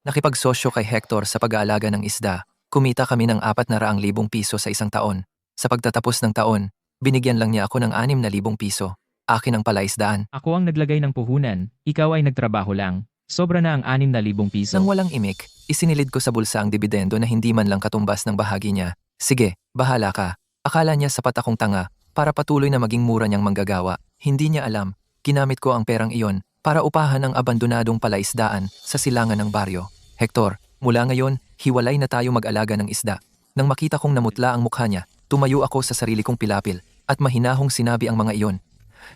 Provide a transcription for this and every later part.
Nakipagsosyo kay Hector sa pag-aalaga ng isda. Kumita kami ng 400,000 piso sa isang taon. Sa pagtatapos ng taon, binigyan lang niya ako ng 6,000 piso. Akin ang palaisdaan. Ako ang naglagay ng puhunan, ikaw ay nagtrabaho lang. Sobra na ang 6,000 piso. Nang walang imik, isinilid ko sa bulsa ang dibidendo na hindi man lang katumbas ng bahagi niya. Sige, bahala ka. Akala niya sapat akong tanga para patuloy na maging mura niyang manggagawa. Hindi niya alam, ginamit ko ang perang iyon para upahan ang abandonadong palaisdaan sa silangan ng baryo. Hector, mula ngayon, hiwalay na tayo mag-alaga ng isda. Nang makita kong namutla ang mukha niya, tumayo ako sa sarili kong pilapil at mahinahong sinabi ang mga iyon.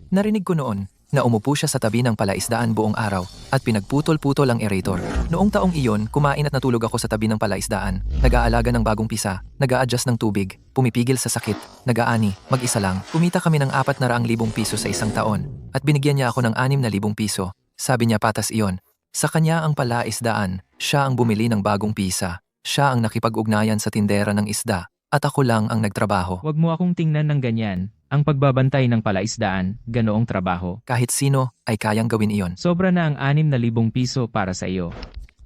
Narinig ko noon na umupo siya sa tabi ng palaisdaan buong araw at pinagputol-putol ang aerator. Noong taong iyon, kumain at natulog ako sa tabi ng palaisdaan, nag-aalaga ng bagong pisa, nag-a-adjust ng tubig, pumipigil sa sakit, nag-aani, mag-isa lang. Kumita kami ng 400,000 piso sa isang taon at binigyan niya ako ng 6,000 piso. Sabi niya patas iyon. Sa kanya ang palaisdaan, siya ang bumili ng bagong pisa, siya ang nakipag-ugnayan sa tindera ng isda at ako lang ang nagtrabaho. Huwag mo akong tingnan ng ganyan. Ang pagbabantay ng palaisdaan, ganoong trabaho. Kahit sino ay kayang gawin iyon. Sobra na ang 6,000 piso para sa iyo.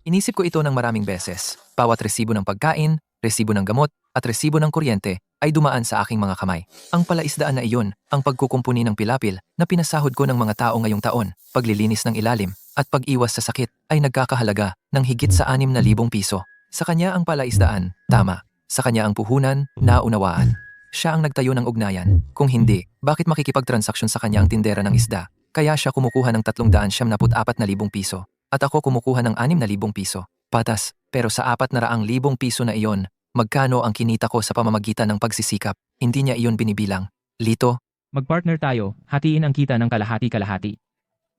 Inisip ko ito ng maraming beses. Bawat resibo ng pagkain, resibo ng gamot, at resibo ng kuryente ay dumaan sa aking mga kamay. Ang palaisdaan na iyon, ang pagkukumpuni ng pilapil na pinasahod ko ng mga tao ngayong taon, paglilinis ng ilalim, at pag-iwas sa sakit ay nagkakahalaga ng higit sa 6,000 piso. Sa kanya ang palaisdaan, tama. Sa kanya ang puhunan, naunawaan. Siya ang nagtayo ng ugnayan. Kung hindi, bakit makikipagtransaksyon sa kanya ang tindera ng isda? Kaya siya kumukuha ng 374,000 piso. At ako kumukuha ng 6,000 piso. Patas, pero sa 400,000 piso na iyon, magkano ang kinita ko sa pamamagitan ng pagsisikap? Hindi niya iyon binibilang. Lito, Magpartner tayo, hatiin ang kita ng kalahati-kalahati.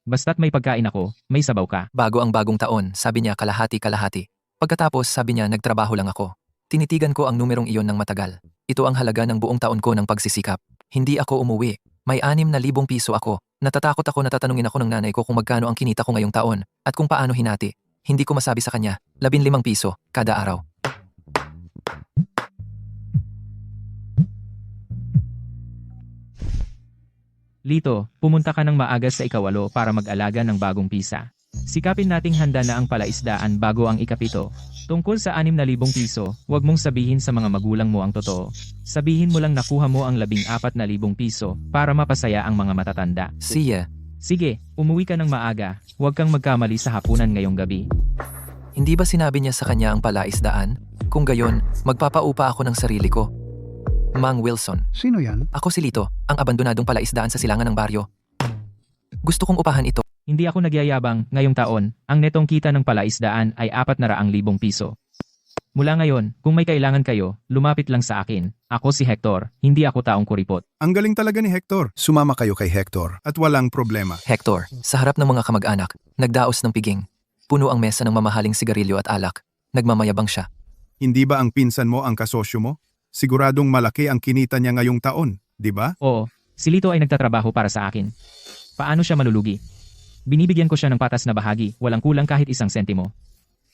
Basta't may pagkain ako, may sabaw ka. bago ang bagong taon, sabi niya kalahati-kalahati. Pagkatapos sabi niya nagtrabaho lang ako. Tinitigan ko ang numerong iyon ng matagal. Ito ang halaga ng buong taon ko ng pagsisikap. Hindi ako umuwi. May 6,000 piso ako. Natatakot ako na tatanungin ako ng nanay ko kung magkano ang kinita ko ngayong taon at kung paano hinati. Hindi ko masabi sa kanya, 15 piso kada araw. Lito, pumunta ka ng maaga sa ikawalo para mag-alaga ng bagong pisa. Sikapin nating handa na ang palaisdaan bago ang ikapito. Tungkol sa 6,000 piso, huwag mong sabihin sa mga magulang mo ang totoo. Sabihin mo lang nakuha mo ang 14,000 piso para mapasaya ang mga matatanda. Siya, Sige, umuwi ka ng maaga, huwag kang magkamali sa hapunan ngayong gabi. hindi ba sinabi niya sa kanya ang palaisdaan? Kung gayon, magpapaupa ako ng sarili ko. Mang Wilson, Sino yan? ako si Lito, ang abandonadong palaisdaan sa silangan ng baryo. Gusto kong upahan ito. Hindi ako nagyayabang, ngayong taon, ang netong kita ng palaisdaan ay 400,000 piso. Mula ngayon, kung may kailangan kayo, lumapit lang sa akin. Ako si Hector, hindi ako taong kuripot. Ang galing talaga ni Hector. Sumama kayo kay Hector at walang problema. Hector, sa harap ng mga kamag-anak, nagdaos ng piging. Puno ang mesa ng mamahaling sigarilyo at alak. Nagmamayabang siya. Hindi ba ang pinsan mo ang kasosyo mo? Siguradong malaki ang kinita niya ngayong taon, di ba? Oo, si Lito ay nagtatrabaho para sa akin. Paano siya malulugi? Binibigyan ko siya ng patas na bahagi, walang kulang kahit isang sentimo.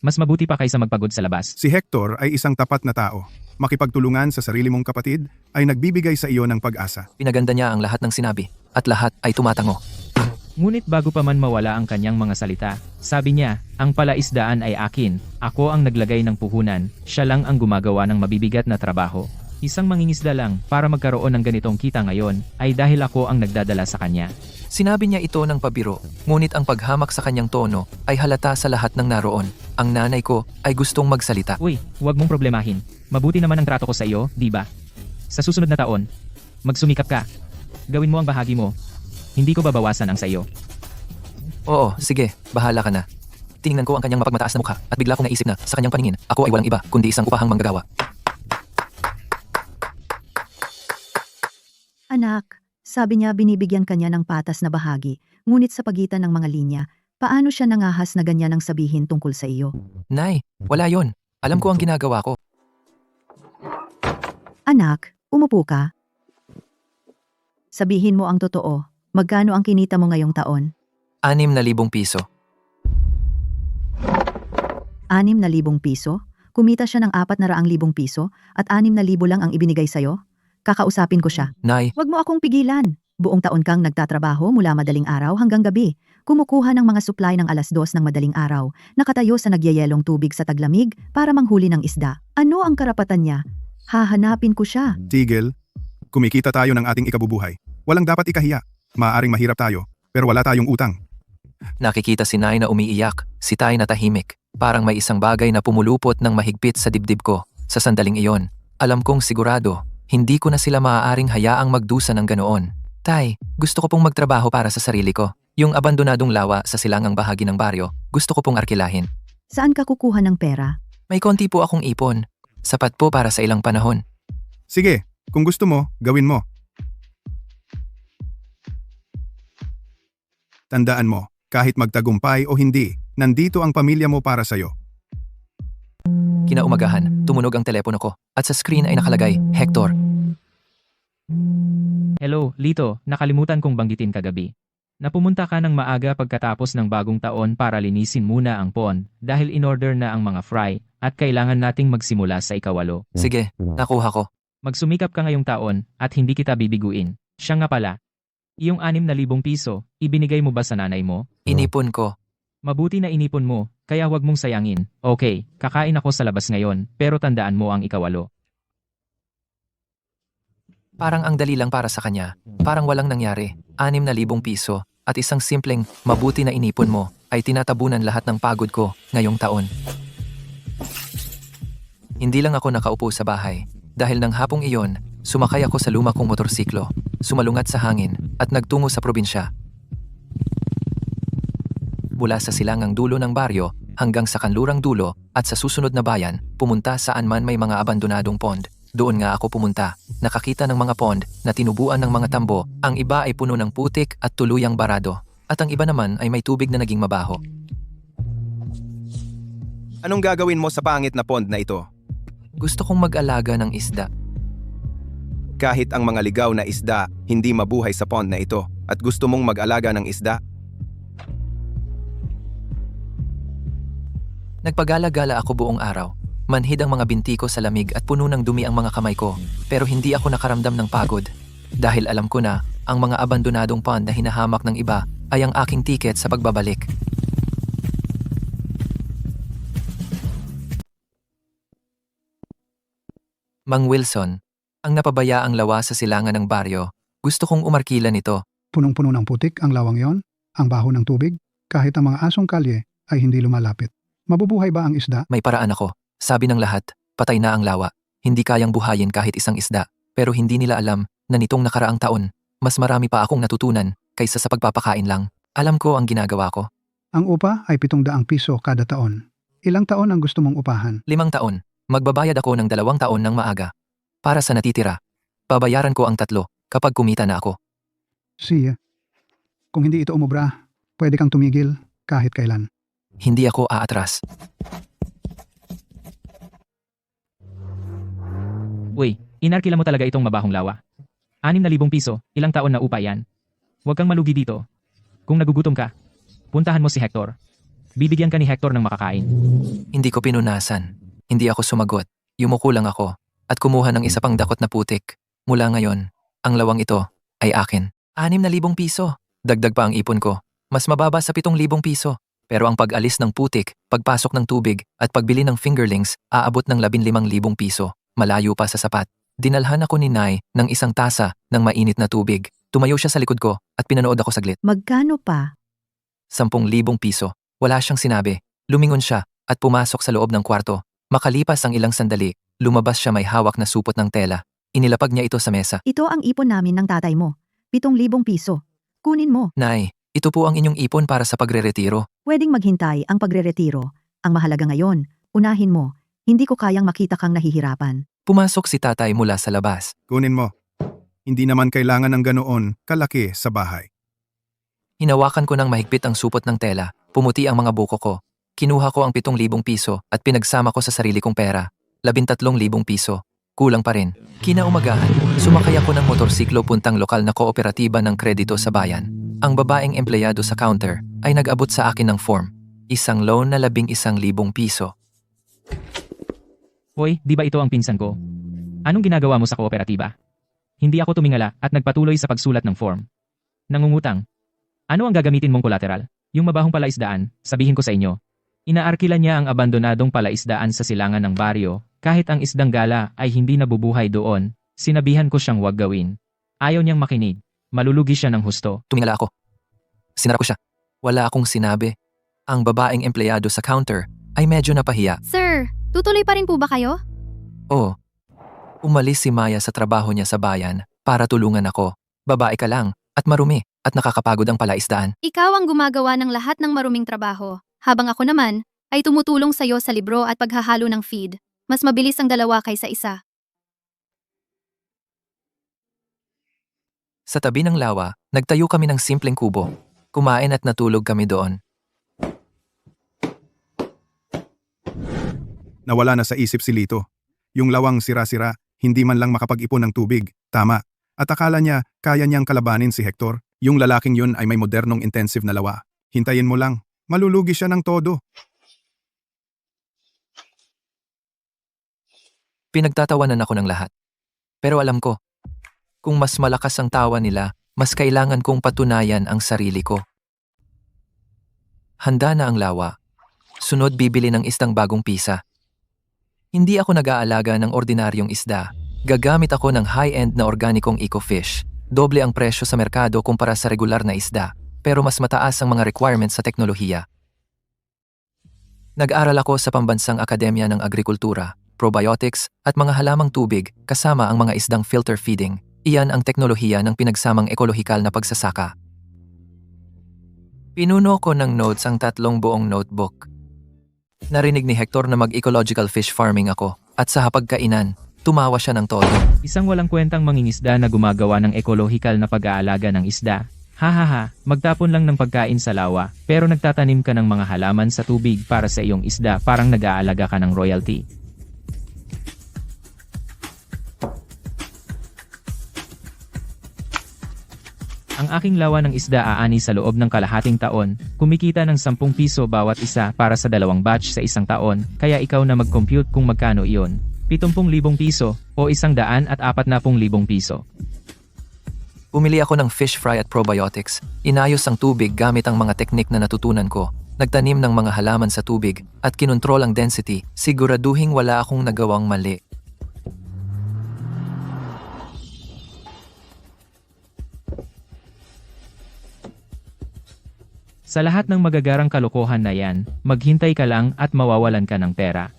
Mas mabuti pa kaysa magpagod sa labas. Si Hector ay isang tapat na tao. Makipagtulungan sa sarili mong kapatid ay nagbibigay sa iyo ng pag-asa. Pinaganda niya ang lahat ng sinabi, at lahat ay tumatango. Ngunit bago pa man mawala ang kanyang mga salita, sabi niya, ang palaisdaan ay akin, ako ang naglagay ng puhunan, siya lang ang gumagawa ng mabibigat na trabaho. Isang mangingisda lang para magkaroon ng ganitong kita ngayon ay dahil ako ang nagdadala sa kanya. Sinabi niya ito ng pabiro, ngunit ang paghamak sa kanyang tono ay halata sa lahat ng naroon. Ang nanay ko ay gustong magsalita. Uy, huwag mong problemahin. Mabuti naman ang trato ko sa iyo, di ba? Sa susunod na taon, magsumikap ka. Gawin mo ang bahagi mo. Hindi ko babawasan ang sa iyo. Oo, sige, bahala ka na. Tiningnan ko ang kanyang mapagmataas na mukha at bigla kong naisip na sa kanyang paningin, ako ay walang iba kundi isang upahang manggagawa. Anak, sabi niya binibigyan kanya ng patas na bahagi, ngunit sa pagitan ng mga linya, paano siya nangahas na ganyan ang sabihin tungkol sa iyo? Nay, wala yon. Alam ko ang ginagawa ko. Anak, umupo ka. Sabihin mo ang totoo, magkano ang kinita mo ngayong taon? 6,000 piso. 6,000 piso? Kumita siya ng 400,000 piso at 6,000 lang ang ibinigay sa'yo? Kakausapin ko siya. Nay, Huwag mo akong pigilan. Buong taon kang nagtatrabaho mula madaling araw hanggang gabi. kumukuha ng mga supply ng 2:00 ng madaling araw, nakatayo sa nagyayelong tubig sa taglamig para manghuli ng isda. Ano ang karapatan niya? Hahanapin ko siya. Tigil, kumikita tayo ng ating ikabubuhay. Walang dapat ikahiya. Maaaring mahirap tayo, pero wala tayong utang. Nakikita si Nay na umiiyak, si Tay na tahimik. Parang may isang bagay na pumulupot ng mahigpit sa dibdib ko. Sa sandaling iyon, alam kong sigurado, hindi ko na sila maaaring hayaang magdusa ng ganoon. Tay, gusto ko pong magtrabaho para sa sarili ko. Yung abandonadong lawa sa silangang bahagi ng baryo, gusto ko pong arkilahin. Saan ka kukuha ng pera? May konti po akong ipon. Sapat po para sa ilang panahon. Sige, kung gusto mo, gawin mo. Tandaan mo, kahit magtagumpay o hindi, nandito ang pamilya mo para sa'yo. Kinaumagahan, tumunog ang telepono ko at sa screen ay nakalagay, Hector. Hello, Lito, nakalimutan kong banggitin kagabi. Napumunta ka ng maaga pagkatapos ng bagong taon para linisin muna ang pond dahil in-order na ang mga fry at kailangan nating magsimula sa ikawalo. Sige, nakuha ko. Magsumikap ka ngayong taon at hindi kita bibiguin. Siya nga pala. Iyong 6,000 piso, ibinigay mo ba sa nanay mo? Inipon ko. Mabuti na inipon mo, kaya huwag mong sayangin. Okay, kakain ako sa labas ngayon, pero tandaan mo ang ikawalo. Parang ang dali lang para sa kanya. Parang walang nangyari. 6,000 piso at isang simpleng mabuti na inipon mo ay tinatabunan lahat ng pagod ko ngayong taon. Hindi lang ako nakaupo sa bahay. Dahil ng hapong iyon, sumakay ako sa luma kong motorsiklo, sumalungat sa hangin at nagtungo sa probinsya. Mula sa silangang dulo ng baryo hanggang sa kanlurang dulo at sa susunod na bayan, pumunta saan man may mga abandonadong pond. Doon nga ako pumunta. Nakakita ng mga pond na tinubuan ng mga tambo, ang iba ay puno ng putik at tuluyang barado. At ang iba naman ay may tubig na naging mabaho. Anong gagawin mo sa pangit na pond na ito? Gusto kong mag-alaga ng isda. Kahit ang mga ligaw na isda, hindi mabuhay sa pond na ito at gusto mong mag-alaga ng isda? Nagpagala-gala ako buong araw. Manhid ang mga binti ko sa lamig at puno ng dumi ang mga kamay ko. Pero hindi ako nakaramdam ng pagod. Dahil alam ko na, ang mga abandonadong pond na hinahamak ng iba ay ang aking tiket sa pagbabalik. Mang Wilson, ang napabayaang lawa sa silangan ng baryo, gusto kong umarkila nito. Punong-puno ng putik ang lawang yon, ang baho ng tubig, kahit ang mga asong kalye ay hindi lumalapit. Mabubuhay ba ang isda? May paraan ako. Sabi ng lahat, patay na ang lawa. Hindi kayang buhayin kahit isang isda. Pero hindi nila alam na nitong nakaraang taon, mas marami pa akong natutunan kaysa sa pagpapakain lang. Alam ko ang ginagawa ko. Ang upa ay 700 piso kada taon. Ilang taon ang gusto mong upahan? 5 taon. Magbabayad ako ng 2 taon ng maaga. Para sa natitira, babayaran ko ang 3 kapag kumita na ako. Siya. Kung hindi ito umubra, pwede kang tumigil kahit kailan. Hindi ako aatras. Uy, inarkila mo talaga itong mabahong lawa. 6,000 piso, ilang taon na upa yan. Huwag kang malugi dito. Kung nagugutom ka, puntahan mo si Hector. Bibigyan ka ni Hector ng makakain. Hindi ko pinunasan. Hindi ako sumagot. Yumuko lang ako at kumuha ng isa pang dakot na putik. Mula ngayon, ang lawang ito ay akin. 6,000 piso. Dagdag pa ang ipon ko. Mas mababa sa 7,000 piso. Pero ang pag-alis ng putik, pagpasok ng tubig at pagbili ng fingerlings aabot ng 15,000 piso. Malayo pa sa sapat. Dinalhan ako ni Nay ng isang tasa ng mainit na tubig. Tumayo siya sa likod ko at pinanood ako saglit. Magkano pa? 10,000 piso. Wala siyang sinabi. Lumingon siya at pumasok sa loob ng kwarto. Makalipas ang ilang sandali, lumabas siya may hawak na supot ng tela. Inilapag niya ito sa mesa. Ito ang ipon namin ng tatay mo. 7,000 piso. Kunin mo. Nay, ito po ang inyong ipon para sa pagre-retiro. Pwedeng maghintay ang pagre-retiro. Ang mahalaga ngayon, unahin mo. Hindi ko kayang makita kang nahihirapan. Pumasok si tatay mula sa labas. Kunin mo. Hindi naman kailangan ng ganoon kalaki sa bahay. Hinawakan ko ng mahigpit ang supot ng tela. Pumuti ang mga buko ko. Kinuha ko ang 7,000 piso at pinagsama ko sa sarili kong pera. 13,000 piso. Kulang pa rin. Kinaumagahan, sumakay ako ng motorsiklo puntang lokal na kooperatiba ng kredito sa bayan. Ang babaeng empleyado sa counter ay nag-abot sa akin ng form. Isang loan na 11,000 piso. Hoy, di ba ito ang pinsan ko? Anong ginagawa mo sa kooperatiba? Hindi ako tumingala at nagpatuloy sa pagsulat ng form. Nangungutang. Ano ang gagamitin mong collateral? Yung mabahong palaisdaan, sabihin ko sa inyo. Inaarkila niya ang abandonadong palaisdaan sa silangan ng baryo, kahit ang isdang gala ay hindi nabubuhay doon, sinabihan ko siyang wag gawin. Ayaw niyang makinig. Malulugi siya ng husto. Tumingala ako. Sinara ko siya. Wala akong sinabi. Ang babaeng empleyado sa counter ay medyo napahiya. Sir, tutuloy pa rin po ba kayo? Oo. Umalis si Maya sa trabaho niya sa bayan para tulungan ako. Babae ka lang at marumi at nakakapagod ang palaisdaan. Ikaw ang gumagawa ng lahat ng maruming trabaho, habang ako naman ay tumutulong sa iyo sa libro at paghahalo ng feed. Mas mabilis ang dalawa kaysa isa. Sa tabi ng lawa, nagtayo kami ng simpleng kubo. Kumain at natulog kami doon. Nawala na sa isip si Lito. Yung lawang sira-sira, hindi man lang makapag-ipon ng tubig. Tama. At akala niya, kaya niyang kalabanin si Hector. Yung lalaking yun ay may modernong intensive na lawa. Hintayin mo lang. Malulugi siya ng todo. Pinagtatawanan ako ng lahat. Pero alam ko, kung mas malakas ang tawa nila, mas kailangan kong patunayan ang sarili ko. Handa na ang lawa. Sunod bibili ng isdang bagong pisa. Hindi ako nag-aalaga ng ordinaryong isda. Gagamit ako ng high-end na organikong eco-fish. Doble ang presyo sa merkado kumpara sa regular na isda, pero mas mataas ang mga requirements sa teknolohiya. Nag-aral ako sa Pambansang Akademya ng Agrikultura, probiotics at mga halamang tubig kasama ang mga isdang filter feeding. Iyan ang teknolohiya ng pinagsamang ekolohikal na pagsasaka. Pinuno ko ng notes ang 3 buong notebook. Narinig ni Hector na mag-ecological fish farming ako at sa hapagkainan, tumawa siya ng todo. Isang walang kwentang mangingisda na gumagawa ng ekolohikal na pag-aalaga ng isda. Hahaha, magtapon lang ng pagkain sa lawa, pero nagtatanim ka ng mga halaman sa tubig para sa iyong isda, parang nag-aalaga ka ng royalty. Ang aking lawa ng isda aani sa loob ng kalahating taon, kumikita ng 10 piso bawat isa para sa 2 batch sa isang taon, kaya ikaw na mag-compute kung magkano iyon. 70,000 piso o 140,000 piso. Bumili ako ng fish fry at probiotics. Inayos ang tubig gamit ang mga teknik na natutunan ko. Nagtanim ng mga halaman sa tubig at kinontrol ang density. Siguraduhing wala akong nagawang mali. Sa lahat ng magagarang kalokohan na yan, maghintay ka lang at mawawalan ka ng pera.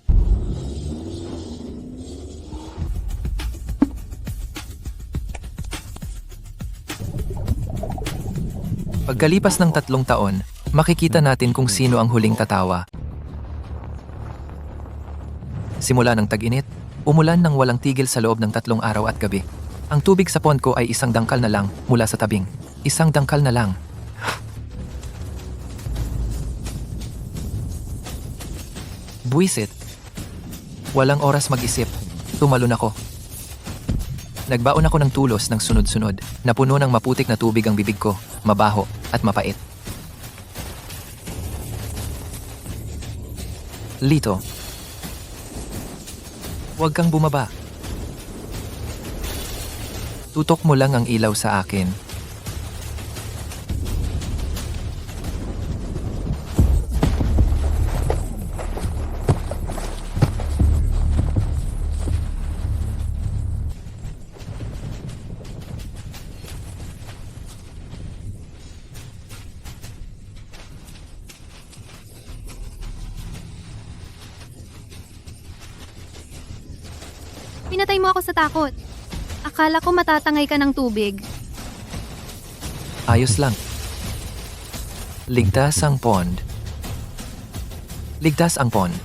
Pagkalipas ng 3 taon, makikita natin kung sino ang huling tatawa. Simula ng tag-init, umulan ng walang tigil sa loob ng 3 araw at gabi. Ang tubig sa pond ko ay 1 dangkal na lang mula sa tabing. 1 dangkal na lang. Buwisit. Walang oras mag-isip. Tumalon ako. Nagbaon ako ng tulos ng sunod-sunod. Napuno ng maputik na tubig ang bibig ko, mabaho at mapait. Lito. Huwag kang bumaba. Tutok mo lang ang ilaw sa akin. Pinatay mo ako sa takot. Akala ko matatangay ka ng tubig. Ayos lang. Ligtas ang pond. Ligtas ang pond.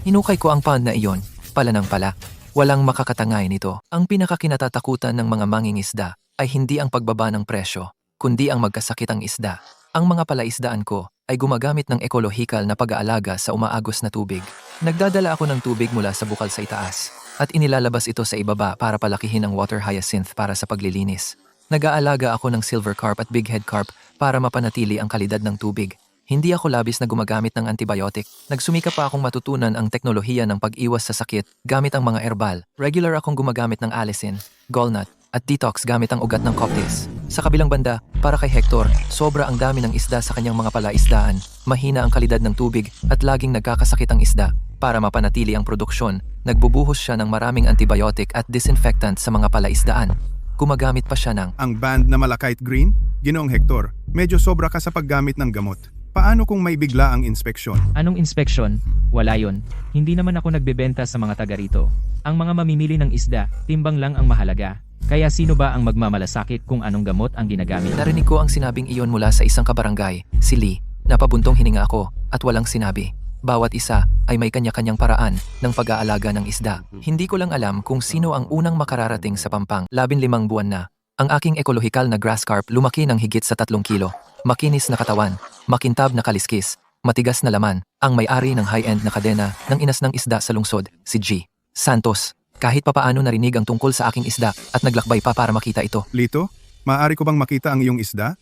Hinukay ko ang pond na iyon, pala ng pala. Walang makakatangay nito. Ang pinakakinatatakutan ng mga mangingisda ay hindi ang pagbaba ng presyo, kundi ang magkasakit ang isda. Ang mga palaisdaan ko ay gumagamit ng ecolohikal na pag-aalaga sa umaagos na tubig. Nagdadala ako ng tubig mula sa bukal sa itaas at inilalabas ito sa ibaba para palakihin ang water hyacinth para sa paglilinis. Nag-aalaga ako ng silver carp at bighead carp para mapanatili ang kalidad ng tubig. Hindi ako labis na gumagamit ng antibiotic. Nagsumika pa akong matutunan ang teknolohiya ng pag-iwas sa sakit gamit ang mga herbal. Regular akong gumagamit ng allicin, gallnut, at detox gamit ang ugat ng coptis. Sa kabilang banda, para kay Hector, sobra ang dami ng isda sa kanyang mga palaisdaan, mahina ang kalidad ng tubig at laging nagkakasakit ang isda. Para mapanatili ang produksyon, nagbubuhos siya ng maraming antibiotic at disinfectant sa mga palaisdaan. Gumagamit pa siya ng Ang band na Malachite Green? Ginoong Hector, medyo sobra ka sa paggamit ng gamot. Paano kung may bigla ang inspeksyon? Anong inspeksyon? Wala yon. Hindi naman ako nagbebenta sa mga taga rito. Ang mga mamimili ng isda, timbang lang ang mahalaga. Kaya sino ba ang magmamalasakit kung anong gamot ang ginagamit? Narinig ko ang sinabing iyon mula sa isang kabarangay, si Lee. Napabuntong hininga ako at walang sinabi. Bawat isa ay may kanya-kanyang paraan ng pag-aalaga ng isda. Hindi ko lang alam kung sino ang unang makararating sa Pampang. 15 buwan na. Ang aking ekologikal na grass carp lumaki ng higit sa 3 kilo. Makinis na katawan, makintab na kaliskis, matigas na laman. Ang may-ari ng high-end na kadena ng inas ng isda sa lungsod, si G. Santos. Kahit papaano narinig ang tungkol sa aking isda at naglakbay pa para makita ito. Lito, maaari ko bang makita ang iyong isda?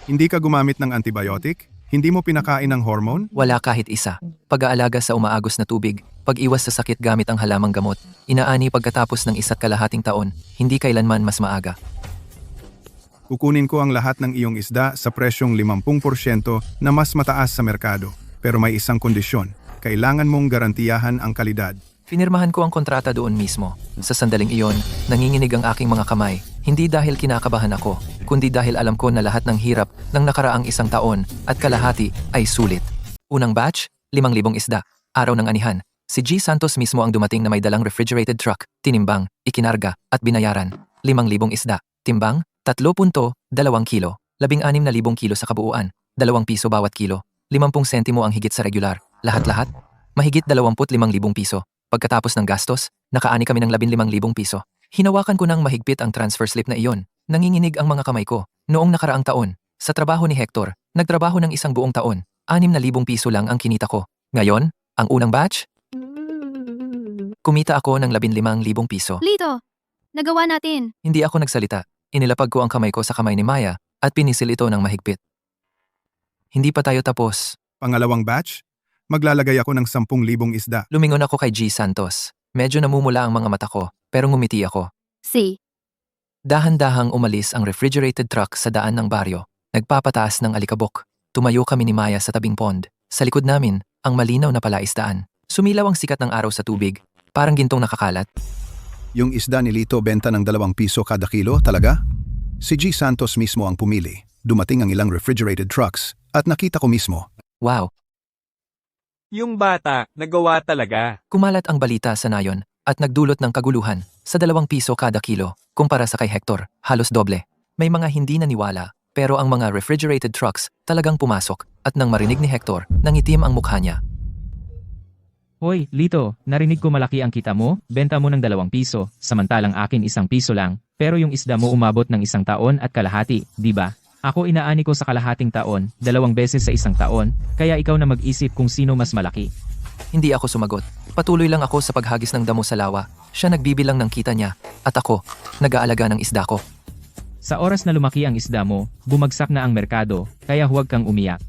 Hindi ka gumamit ng antibiotic? Hindi mo pinakain ng hormone? Wala kahit isa. Pag-aalaga sa umaagos na tubig, pag-iwas sa sakit gamit ang halamang gamot, inaani pagkatapos ng 1.5 taon, hindi kailanman mas maaga. Kukunin ko ang lahat ng iyong isda sa presyong 50% na mas mataas sa merkado. Pero may isang kondisyon. Kailangan mong garantiyahan ang kalidad. Finirmahan ko ang kontrata doon mismo. Sa sandaling iyon, nanginginig ang aking mga kamay. Hindi dahil kinakabahan ako, kundi dahil alam ko na lahat ng hirap ng nakaraang 1 taon at kalahati ay sulit. Unang batch, 5,000 isda. Araw ng anihan. Si G. Santos mismo ang dumating na may dalang refrigerated truck, tinimbang, ikinarga, at binayaran. 5,000 isda. Timbang, 3.2 kilo. 16,000 kilo sa kabuuan. 2 piso bawat kilo. 50 sentimo ang higit sa regular. Lahat-lahat, mahigit 25,000 piso. Pagkatapos ng gastos, nakaani kami ng 15,000 piso. Hinawakan ko ng mahigpit ang transfer slip na iyon. Nanginginig ang mga kamay ko. Noong nakaraang taon, sa trabaho ni Hector, nagtrabaho ng 1 buong taon. 6,000 piso lang ang kinita ko. Ngayon, ang unang batch, kumita ako ng 15,000 piso. Lito, nagawa natin. Hindi ako nagsalita. Inilapag ko ang kamay ko sa kamay ni Maya at pinisil ito ng mahigpit. Hindi pa tayo tapos. Pangalawang batch, maglalagay ako ng 10,000 isda. Lumingon ako kay G. Santos. Medyo namumula ang mga mata ko, pero ngumiti ako. Si. Dahan-dahang umalis ang refrigerated truck sa daan ng baryo. Nagpapataas ng alikabok. Tumayo kami ni Maya sa tabing pond. Sa likod namin, ang malinaw na palaisdaan. Sumilaw ang sikat ng araw sa tubig, parang gintong nakakalat. Yung isda ni Lito benta ng 2 piso kada kilo, talaga? Si G. Santos mismo ang pumili. Dumating ang ilang refrigerated trucks at nakita ko mismo. Wow! Yung bata, nagawa talaga. Kumalat ang balita sa nayon at nagdulot ng kaguluhan sa 2 piso kada kilo kumpara sa kay Hector, halos doble. May mga hindi naniwala, pero ang mga refrigerated trucks talagang pumasok at nang marinig ni Hector, nangitim ang mukha niya. Hoy, Lito, narinig ko malaki ang kita mo, benta mo ng 2 piso, samantalang akin 1 piso lang, pero yung isda mo umabot ng 1 taon at kalahati, di ba? Ako inaani ko sa kalahating taon, 2 beses sa 1 taon, kaya ikaw na mag-isip kung sino mas malaki. Hindi ako sumagot. Patuloy lang ako sa paghagis ng damo sa lawa. Siya nagbibilang ng kita niya, at ako, nag-aalaga ng isda ko. Sa oras na lumaki ang isda mo, bumagsak na ang merkado, kaya huwag kang umiyak.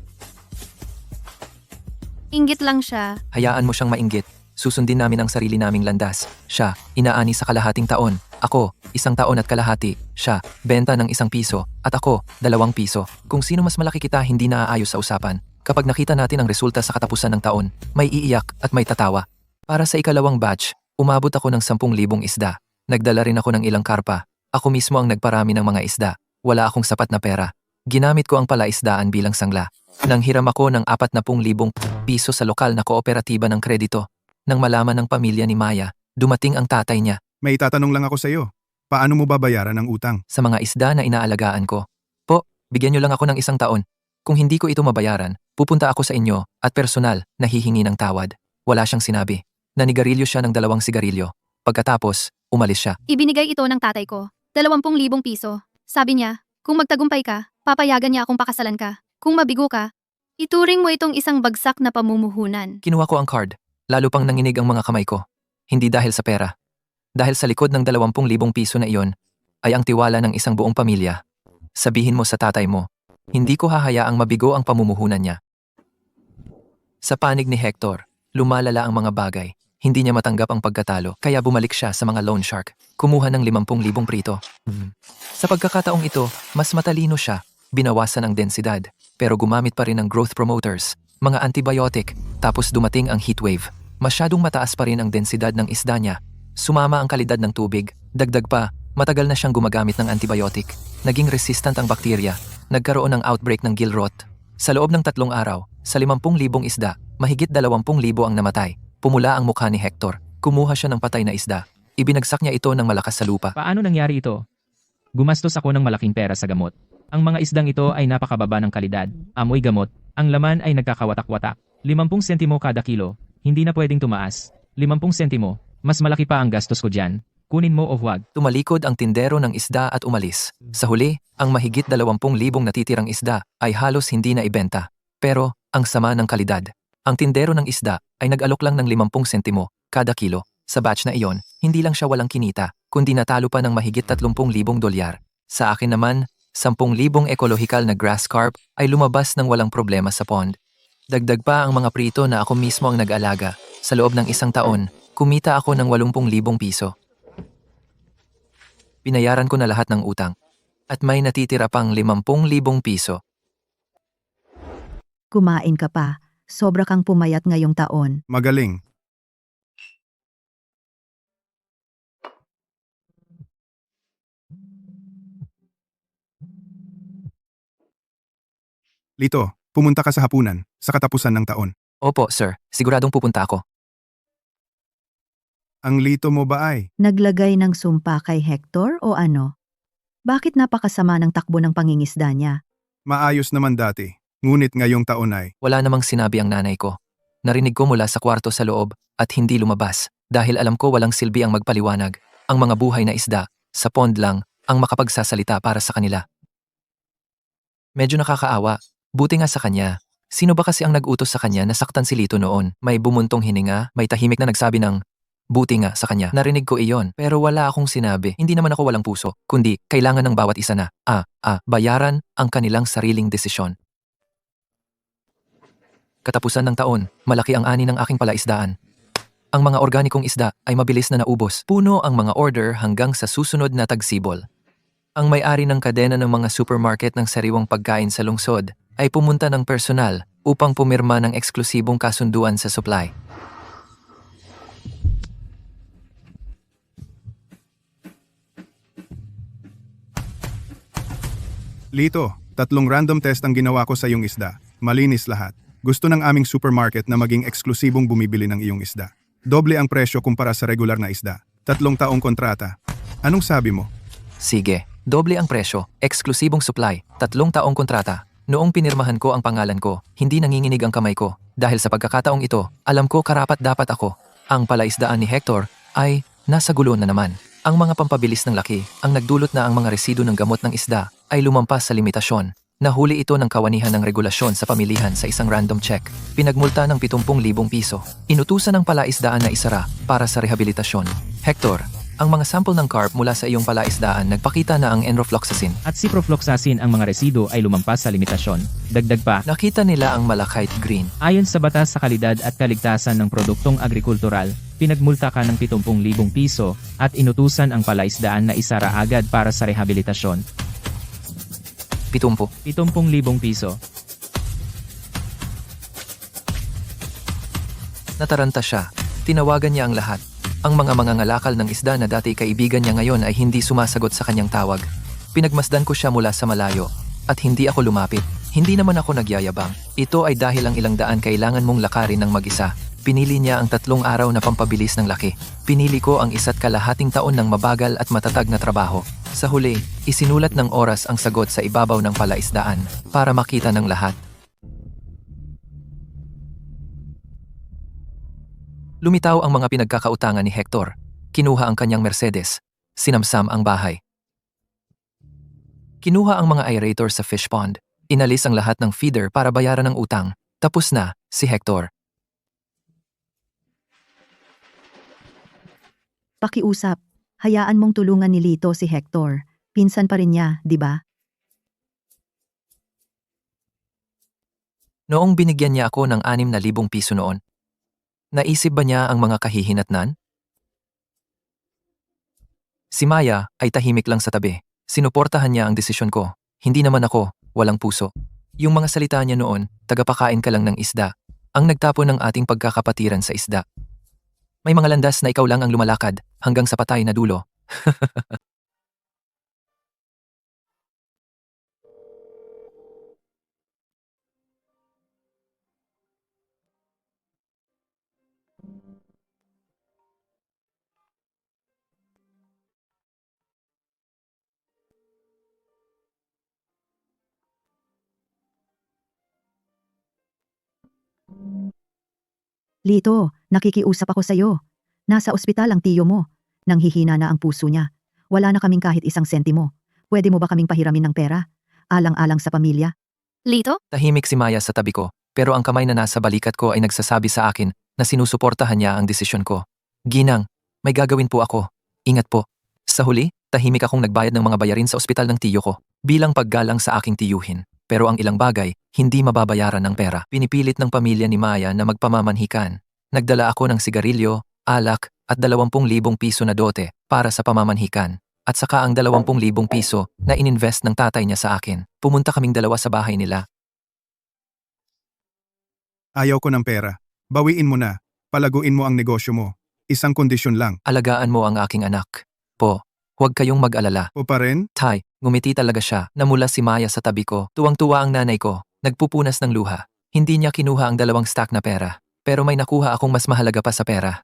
Inggit lang siya. Hayaan mo siyang mainggit. Susundin namin ang sarili naming landas. Siya, inaani sa kalahating taon. Ako, 1 taon at kalahati. Siya, benta ng 1 piso. At ako, 2 piso. Kung sino mas malaki kita hindi naaayos sa usapan. Kapag nakita natin ang resulta sa katapusan ng taon, may iiyak at may tatawa. Para sa ikalawang batch, umabot ako ng 10,000 isda. Nagdala rin ako ng ilang karpa. Ako mismo ang nagparami ng mga isda. Wala akong sapat na pera. Ginamit ko ang palaisdaan bilang sangla. Nang hiram ako ng 40,000 piso sa lokal na kooperatiba ng kredito. Nang malaman ng pamilya ni Maya, dumating ang tatay niya. May itatanong lang ako sa iyo. Paano mo babayaran ang utang? Sa mga isda na inaalagaan ko. Po, bigyan niyo lang ako ng 1 taon. Kung hindi ko ito mabayaran, pupunta ako sa inyo at personal na hihingi ng tawad. Wala siyang sinabi. Nanigarilyo siya ng 2 sigarilyo. Pagkatapos, umalis siya. Ibinigay ito ng tatay ko. 20,000 piso. Sabi niya, kung magtagumpay ka, papayagan niya akong pakasalan ka. Kung mabigo ka, ituring mo itong isang bagsak na pamumuhunan. Kinuha ko ang card. Lalo pang nanginig ang mga kamay ko. Hindi dahil sa pera. Dahil sa likod ng 20,000 piso na iyon, ay ang tiwala ng isang buong pamilya. Sabihin mo sa tatay mo, hindi ko hahayaang mabigo ang pamumuhunan niya. Sa panig ni Hector, lumalala ang mga bagay. hindi niya matanggap ang pagkatalo kaya bumalik siya sa mga loan shark. Kumuha ng 50,000 prito. Sa pagkakataong ito, mas matalino siya. Binawasan ang densidad, pero gumamit pa rin ng growth promoters, mga antibiotic, tapos dumating ang heatwave. Masyadong mataas pa rin ang densidad ng isda niya. Sumama ang kalidad ng tubig, dagdag pa, matagal na siyang gumagamit ng antibiotic. Naging resistant ang bakterya, nagkaroon ng outbreak ng gill rot. Sa loob ng 3 araw, sa 50,000 isda, mahigit 20,000 ang namatay. Pumula ang mukha ni Hector, kumuha siya ng patay na isda. Ibinagsak niya ito ng malakas sa lupa. Paano nangyari ito? Gumastos ako ng malaking pera sa gamot. Ang mga isdang ito ay napakababa ng kalidad, amoy gamot, ang laman ay nagkakawatak-watak. 50 sentimo kada kilo, hindi na pwedeng tumaas. 50 sentimo, mas malaki pa ang gastos ko dyan. Kunin mo o huwag. Tumalikod ang tindero ng isda at umalis. Sa huli, ang mahigit 20,000 natitirang isda ay halos hindi na ibenta. Pero, ang sama ng kalidad. Ang tindero ng isda ay nag-alok lang ng 50 sentimo kada kilo. Sa batch na iyon, hindi lang siya walang kinita, kundi natalo pa ng mahigit 30,000 dolyar. Sa akin naman, 10,000 ekologikal na grass carp ay lumabas ng walang problema sa pond. Dagdag pa ang mga prito na ako mismo ang nag-alaga. Sa loob ng 1 taon, kumita ako ng 80,000 piso. Pinayaran ko na lahat ng utang. At may natitira pang 50,000 piso. Kumain ka pa. Sobra kang pumayat ngayong taon. Magaling. Lito, pumunta ka sa hapunan, sa katapusan ng taon. Opo, sir. Siguradong pupunta ako. Ang lito mo ba ay? Naglagay ng sumpa kay Hector o ano? Bakit napakasama ng takbo ng pangingisda niya? Maayos naman dati, ngunit ngayong taon ay. Wala namang sinabi ang nanay ko. Narinig ko mula sa kwarto sa loob at hindi lumabas dahil alam ko walang silbi ang magpaliwanag. Ang mga buhay na isda, sa pond lang, ang makapagsasalita para sa kanila. Medyo nakakaawa. Buti nga sa kanya. Sino ba kasi ang nag-utos sa kanya na saktan si Lito noon? May bumuntong hininga, may tahimik na nagsabi ng, buti nga sa kanya. Narinig ko iyon, pero wala akong sinabi. Hindi naman ako walang puso, kundi kailangan ng bawat isa na, bayaran ang kanilang sariling desisyon. Katapusan ng taon, malaki ang ani ng aking palaisdaan. Ang mga organikong isda ay mabilis na naubos. Puno ang mga order hanggang sa susunod na tagsibol. Ang may-ari ng kadena ng mga supermarket ng sariwang pagkain sa lungsod ay pumunta ng personal upang pumirma ng eksklusibong kasunduan sa supply. Lito, 3 random test ang ginawa ko sa iyong isda. Malinis lahat. Gusto ng aming supermarket na maging eksklusibong bumibili ng iyong isda. Doble ang presyo kumpara sa regular na isda. 3 taong kontrata. Anong sabi mo? Sige, doble ang presyo, eksklusibong supply, 3 taong kontrata. Noong pinirmahan ko ang pangalan ko, hindi nanginginig ang kamay ko. Dahil sa pagkakataong ito, alam ko karapat-dapat ako. Ang palaisdaan ni Hector ay nasa gulo na naman. Ang mga pampabilis ng laki, ang nagdulot na ang mga residu ng gamot ng isda ay lumampas sa limitasyon. Nahuli ito ng kawanihan ng regulasyon sa pamilihan sa isang random check. Pinagmulta ng 70,000 piso. Inutusan ng palaisdaan na isara para sa rehabilitasyon. Hector, ang mga sample ng carp mula sa iyong palaisdaan nagpakita na ang enrofloxacin. At ciprofloxacin ang mga residu ay lumampas sa limitasyon. Dagdag pa, Nakita nila ang malachite green. ayon sa batas sa kalidad at kaligtasan ng produktong agrikultural, pinagmulta ka ng 70,000 piso at inutusan ang palaisdaan na isara agad para sa rehabilitasyon. 70,000 piso. Nataranta siya. Tinawagan niya ang lahat. Ang mga mangangalakal ng isda na dati kaibigan niya ngayon ay hindi sumasagot sa kanyang tawag. Pinagmasdan ko siya mula sa malayo. At hindi ako lumapit. Hindi naman ako nagyayabang. Ito ay dahil ang ilang daan kailangan mong lakarin ng mag-isa. Pinili niya ang 3 araw na pampabilis ng laki. Pinili ko ang 1.5 taon ng mabagal at matatag na trabaho. Sa huli, isinulat ng oras ang sagot sa ibabaw ng palaisdaan para makita ng lahat. Lumitaw ang mga pinagkakautangan ni Hector. Kinuha ang kanyang Mercedes. Sinamsam ang bahay. Kinuha ang mga aerator sa fish pond. Inalis ang lahat ng feeder para bayaran ang utang. Tapos na, si Hector. Pakiusap. Hayaan mong tulungan ni Lito si Hector. Pinsan pa rin niya, di ba? Noong binigyan niya ako ng 6,000 piso noon, Naisip ba niya ang mga kahihinatnan? Si Maya ay tahimik lang sa tabi. Sinuportahan niya ang desisyon ko. Hindi naman ako, walang puso. Yung mga salita niya noon, tagapakain ka lang ng isda. Ang nagtapon ng ating pagkakapatiran sa isda. May mga landas na ikaw lang ang lumalakad hanggang sa patay na dulo. Lito, nakikiusap ako sa'yo. Nasa ospital ang tiyo mo. Nanghihina na ang puso niya. Wala na kaming kahit isang sentimo. Pwede mo ba kaming pahiramin ng pera? Alang-alang sa pamilya. Lito? Tahimik si Maya sa tabi ko, pero ang kamay na nasa balikat ko ay nagsasabi sa akin na sinusuportahan niya ang desisyon ko. Ginang, may gagawin po ako. Ingat po. Sa huli, tahimik akong nagbayad ng mga bayarin sa ospital ng tiyo ko, bilang paggalang sa aking tiyuhin. Pero ang ilang bagay, hindi mababayaran ng pera. Pinipilit ng pamilya ni Maya na magpamamanhikan. Nagdala ako ng sigarilyo, alak, at 20,000 piso na dote para sa pamamanhikan. At saka ang 20,000 piso na ininvest ng tatay niya sa akin. Pumunta kaming dalawa sa bahay nila. Ayaw ko ng pera. Bawiin mo na. Palaguin mo ang negosyo mo. Isang kondisyon lang. Alagaan mo ang aking anak. Po, huwag kayong mag-alala. O pa rin? Tay, ngumiti talaga siya. Namula si Maya sa tabi ko. Tuwang-tuwa ang nanay ko. Nagpupunas ng luha. Hindi niya kinuha ang 2 stack na pera. Pero may nakuha akong mas mahalaga pa sa pera.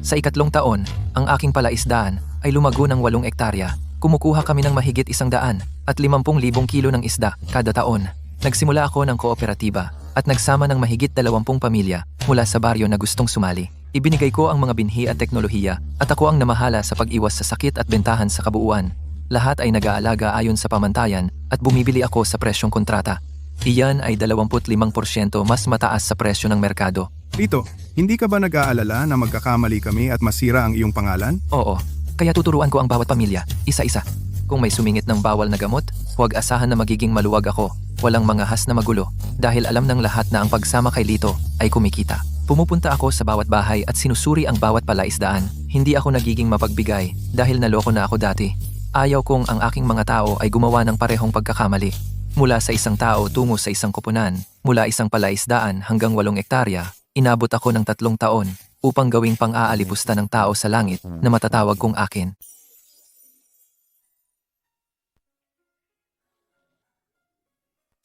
Sa 2 taon, ang aking palaisdaan ay lumago ng 8 ektarya. Kumukuha kami ng mahigit 100 at 50,000 kilo ng isda kada taon. Nagsimula ako ng kooperatiba at nagsama ng mahigit 20 pamilya mula sa baryo na gustong sumali. Ibinigay ko ang mga binhi at teknolohiya at ako ang namahala sa pag-iwas sa sakit at bentahan sa kabuuan. Lahat ay nag-aalaga ayon sa pamantayan at bumibili ako sa presyong kontrata. Iyan ay 25% mas mataas sa presyo ng merkado. Lito, hindi ka ba nag-aalala na magkakamali kami at masira ang iyong pangalan? Oo, kaya tuturuan ko ang bawat pamilya, isa-isa. Kung may sumingit ng bawal na gamot, huwag asahan na magiging maluwag ako. Walang mangahas na magulo dahil alam ng lahat na ang pagsama kay Lito ay kumikita. Pumupunta ako sa bawat bahay at sinusuri ang bawat palaisdaan. Hindi ako nagiging mapagbigay dahil naloko na ako dati. Ayaw kong ang aking mga tao ay gumawa ng parehong pagkakamali. Mula sa isang tao tungo sa isang koponan, mula isang palaisdaan hanggang 8 ektarya, inabot ako ng 3 taon upang gawing pang-aalipusta ng tao sa langit na matatawag kong akin.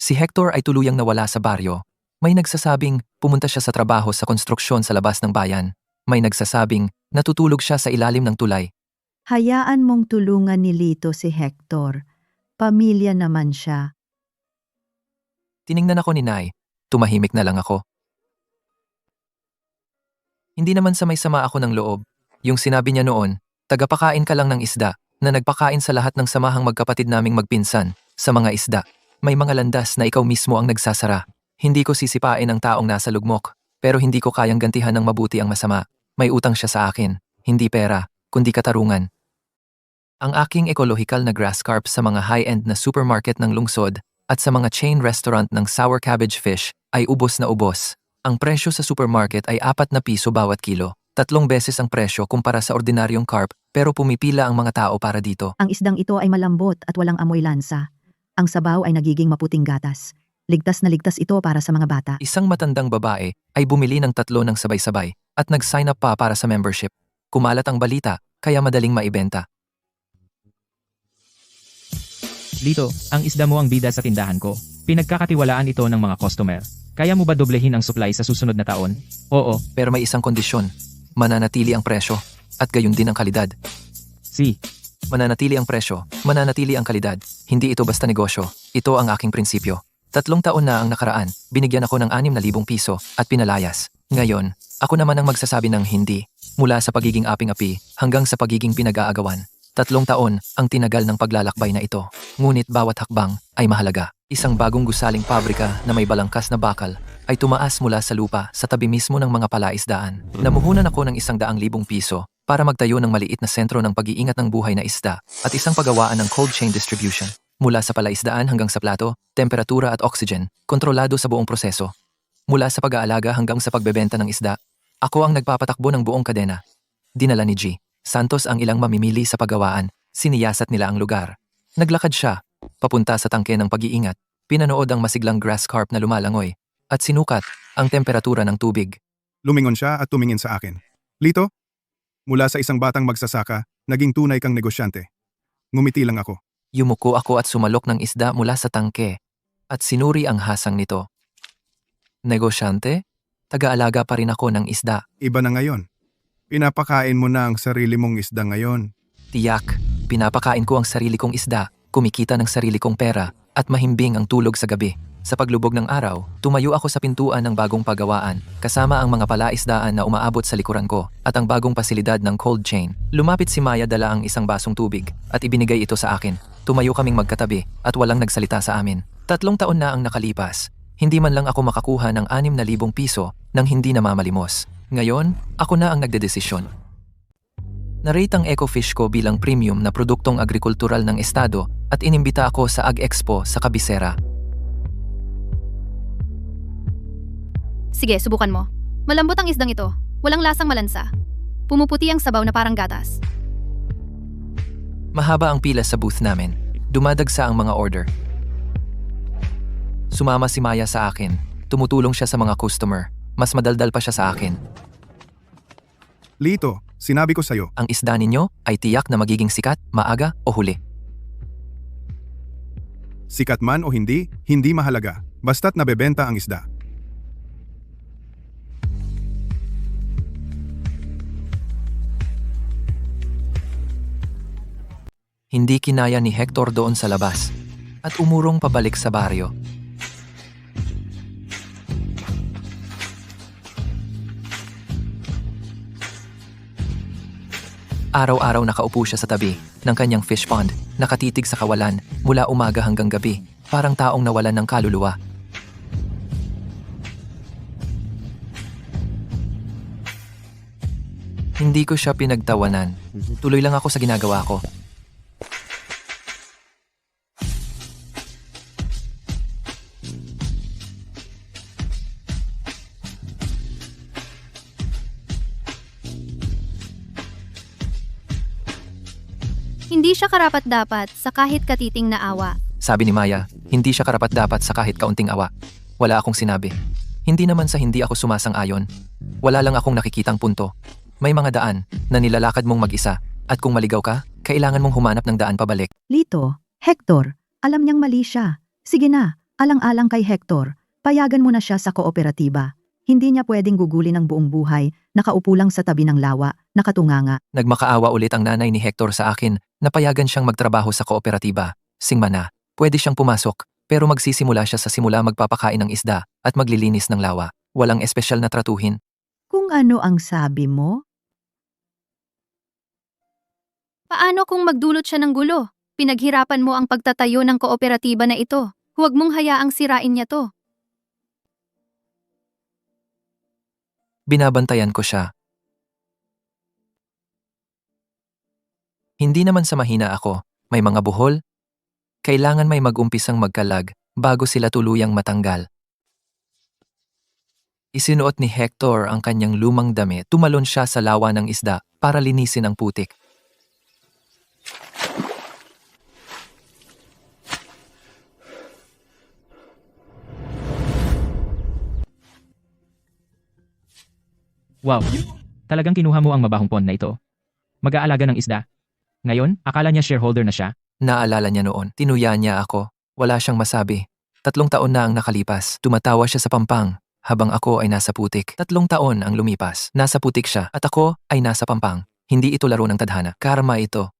Si Hector ay tuluyang nawala sa baryo. May nagsasabing pumunta siya sa trabaho sa konstruksyon sa labas ng bayan. May nagsasabing natutulog siya sa ilalim ng tulay. Hayaan mong tulungan ni Lito si Hector. Pamilya naman siya. Tiningnan ako ni Nay. Tumahimik na lang ako. Hindi naman sa may sama ako ng loob. Yung sinabi niya noon, tagapakain ka lang ng isda, na nagpakain sa lahat ng samahang magkapatid naming magpinsan, sa mga isda. May mga landas na ikaw mismo ang nagsasara. Hindi ko sisipain ang taong nasa lugmok, pero hindi ko kayang gantihan ng mabuti ang masama. May utang siya sa akin, hindi pera, kundi katarungan. Ang aking ekologikal na grass carp sa mga high-end na supermarket ng lungsod at sa mga chain restaurant ng sour cabbage fish ay ubos na ubos. Ang presyo sa supermarket ay 4 na piso bawat kilo. 3 beses ang presyo kumpara sa ordinaryong carp, pero pumipila ang mga tao para dito. Ang isdang ito ay malambot at walang amoy lansa. Ang sabaw ay nagiging maputing gatas. Ligtas na ligtas ito para sa mga bata. Isang matandang babae ay bumili ng 3 ng sabay-sabay at nag-sign up pa para sa membership. Kumalat ang balita, kaya madaling maibenta. Lito, ang isda mo ang bida sa tindahan ko. Pinagkakatiwalaan ito ng mga customer. Kaya mo ba doblehin ang supply sa susunod na taon? Oo. Pero may isang kondisyon. Mananatili ang presyo at gayon din ang kalidad. Mananatili ang presyo, mananatili ang kalidad. Hindi ito basta negosyo. Ito ang aking prinsipyo. 3 taon na ang nakaraan, binigyan ako ng 6,000 piso at pinalayas. Ngayon, ako naman ang magsasabi ng hindi. Mula sa pagiging aping-api hanggang sa pagiging pinag-aagawan. 3 taon ang tinagal ng paglalakbay na ito. Ngunit bawat hakbang ay mahalaga. Isang bagong gusaling pabrika na may balangkas na bakal ay tumaas mula sa lupa sa tabi mismo ng mga palaisdaan. Namuhunan ako ng 100,000 piso para magtayo ng maliit na sentro ng pag-iingat ng buhay na isda at isang paggawaan ng cold chain distribution. Mula sa palaisdaan hanggang sa plato, temperatura at oxygen, kontrolado sa buong proseso. Mula sa pag-aalaga hanggang sa pagbebenta ng isda, ako ang nagpapatakbo ng buong kadena. Dinala ni G. Santos ang ilang mamimili sa paggawaan, siniyasat nila ang lugar. Naglakad siya, papunta sa tangke ng pag-iingat, pinanood ang masiglang grass carp na lumalangoy, at sinukat ang temperatura ng tubig. Lumingon siya at tumingin sa akin. Lito, mula sa isang batang magsasaka, naging tunay kang negosyante. Ngumiti lang ako. Yumuko ako at sumalok ng isda mula sa tangke, at sinuri ang hasang nito. Negosyante? Taga-alaga pa rin ako ng isda. Iba na ngayon. Pinapakain mo na ang sarili mong isda ngayon. Tiyak, pinapakain ko ang sarili kong isda, kumikita ng sarili kong pera, at mahimbing ang tulog sa gabi. Sa paglubog ng araw, tumayo ako sa pintuan ng bagong pagawaan, kasama ang mga palaisdaan na umaabot sa likuran ko, at ang bagong pasilidad ng cold chain. Lumapit si Maya dala ang isang basong tubig, at ibinigay ito sa akin. Tumayo kaming magkatabi, at walang nagsalita sa amin. 3 taon na ang nakalipas. Hindi man lang ako makakuha ng 6,000 piso nang hindi namamalimos. Ngayon, ako na ang nagdedesisyon. Narate ang Ecofish ko bilang premium na produktong agrikultural ng estado at inimbita ako sa Ag Expo sa Cabisera. Sige, subukan mo. Malambot ang isdang ito. Walang lasang malansa. Pumuputi ang sabaw na parang gatas. Mahaba ang pila sa booth namin. Dumadagsa ang mga order. Sumama si Maya sa akin. Tumutulong siya sa mga customer. Mas madaldal pa siya sa akin. Lito, sinabi ko sa'yo. Ang isda ninyo ay tiyak na magiging sikat, maaga o huli. Sikat man o hindi, hindi mahalaga. Basta't nabebenta ang isda. Hindi kinaya ni Hector doon sa labas at umurong pabalik sa baryo. Araw-araw nakaupo siya sa tabi ng kanyang fish pond, nakatitig sa kawalan mula umaga hanggang gabi, parang taong nawalan ng kaluluwa. Hindi ko siya pinagtawanan. Tuloy lang ako sa ginagawa ko. Hindi siya karapat-dapat sa kahit katiting na awa. Sabi ni Maya, hindi siya karapat-dapat sa kahit kaunting awa. Wala akong sinabi. Hindi naman sa hindi ako sumasang-ayon. Wala lang akong nakikitang punto. May mga daan na nilalakad mong mag-isa. At kung maligaw ka, kailangan mong humanap ng daan pabalik. Lito, Hector, alam niyang mali siya. Sige na, alang-alang kay Hector. Payagan mo na siya sa kooperatiba. Hindi niya pwedeng gugulin ang buong buhay, nakaupo lang sa tabi ng lawa, nakatunganga. Nagmakaawa ulit ang nanay ni Hector sa akin na payagan siyang magtrabaho sa kooperatiba. Singma na, pwede siyang pumasok, pero magsisimula siya sa simula magpapakain ng isda at maglilinis ng lawa. Walang espesyal na tratuhin. Kung ano ang sabi mo? Paano kung magdulot siya ng gulo? Pinaghirapan mo ang pagtatayo ng kooperatiba na ito. Huwag mong hayaang sirain niya to. Binabantayan ko siya. Hindi naman sa mahina ako, may mga buhol. Kailangan may mag-umpisang magkalag bago sila tuluyang matanggal. Isinuot ni Hector ang kanyang lumang damit. Tumalon siya sa lawa ng isda para linisin ang putik. Wow, talagang kinuha mo ang mabahong pond na ito. Mag-aalaga ng isda. Ngayon, akala niya shareholder na siya. Naalala niya noon, tinuya niya ako. Wala siyang masabi. 3 taon na ang nakalipas. Tumatawa siya sa pampang habang ako ay nasa putik. 3 taon ang lumipas. Nasa putik siya at ako ay nasa pampang. Hindi ito laro ng tadhana. Karma ito.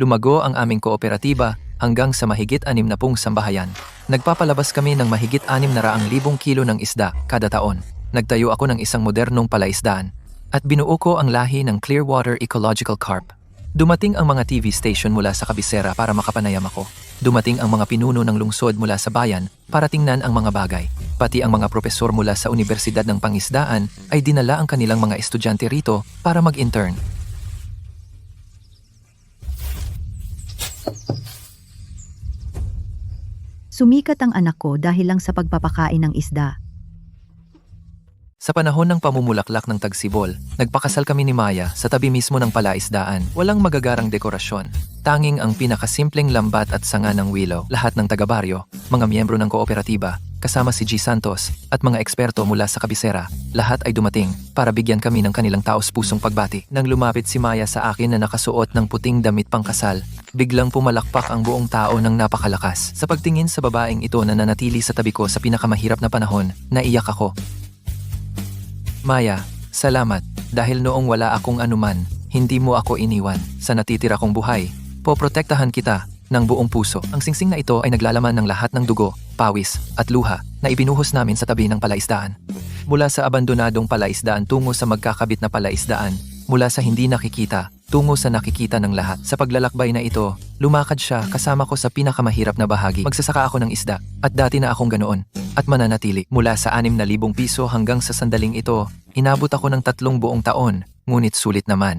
Lumago ang aming kooperatiba hanggang sa mahigit 60 sambahayan. Nagpapalabas kami ng mahigit 600,000 kilo ng isda kada taon. Nagtayo ako ng isang modernong palaisdaan at binuo ko ang lahi ng Clearwater Ecological Carp. Dumating ang mga TV station mula sa Cabisera para makapanayam ako. Dumating ang mga pinuno ng lungsod mula sa bayan para tingnan ang mga bagay. Pati ang mga propesor mula sa Universidad ng Pangisdaan ay dinala ang kanilang mga estudyante rito para mag-intern. Sumikat ang anak ko dahil lang sa pagpapakain ng isda. Sa panahon ng pamumulaklak ng tagsibol, nagpakasal kami ni Maya sa tabi mismo ng palaisdaan. Walang magagarang dekorasyon. Tanging ang pinakasimpleng lambat at sanga ng willow. Lahat ng taga-baryo, mga miyembro ng kooperatiba, kasama si G. Santos, at mga eksperto mula sa kabisera, lahat ay dumating para bigyan kami ng kanilang taos-pusong pagbati. Nang lumapit si Maya sa akin na nakasuot ng puting damit pangkasal, biglang pumalakpak ang buong tao ng napakalakas. Sa pagtingin sa babaeng ito na nanatili sa tabi ko sa pinakamahirap na panahon, naiyak ako. Maya, salamat. Dahil noong wala akong anuman, hindi mo ako iniwan. Sa natitira kong buhay, poprotektahan kita ng buong puso. Ang singsing na ito ay naglalaman ng lahat ng dugo, pawis, at luha na ibinuhos namin sa tabi ng palaisdaan. Mula sa abandonadong palaisdaan tungo sa magkakabit na palaisdaan, mula sa hindi nakikita tungo sa nakikita ng lahat. Sa paglalakbay na ito, lumakad siya kasama ko sa pinakamahirap na bahagi. Magsasaka ako ng isda, at dati na akong ganoon, at mananatili. Mula sa 6,000 piso hanggang sa sandaling ito, inabot ako ng 3 buong taon, ngunit sulit naman.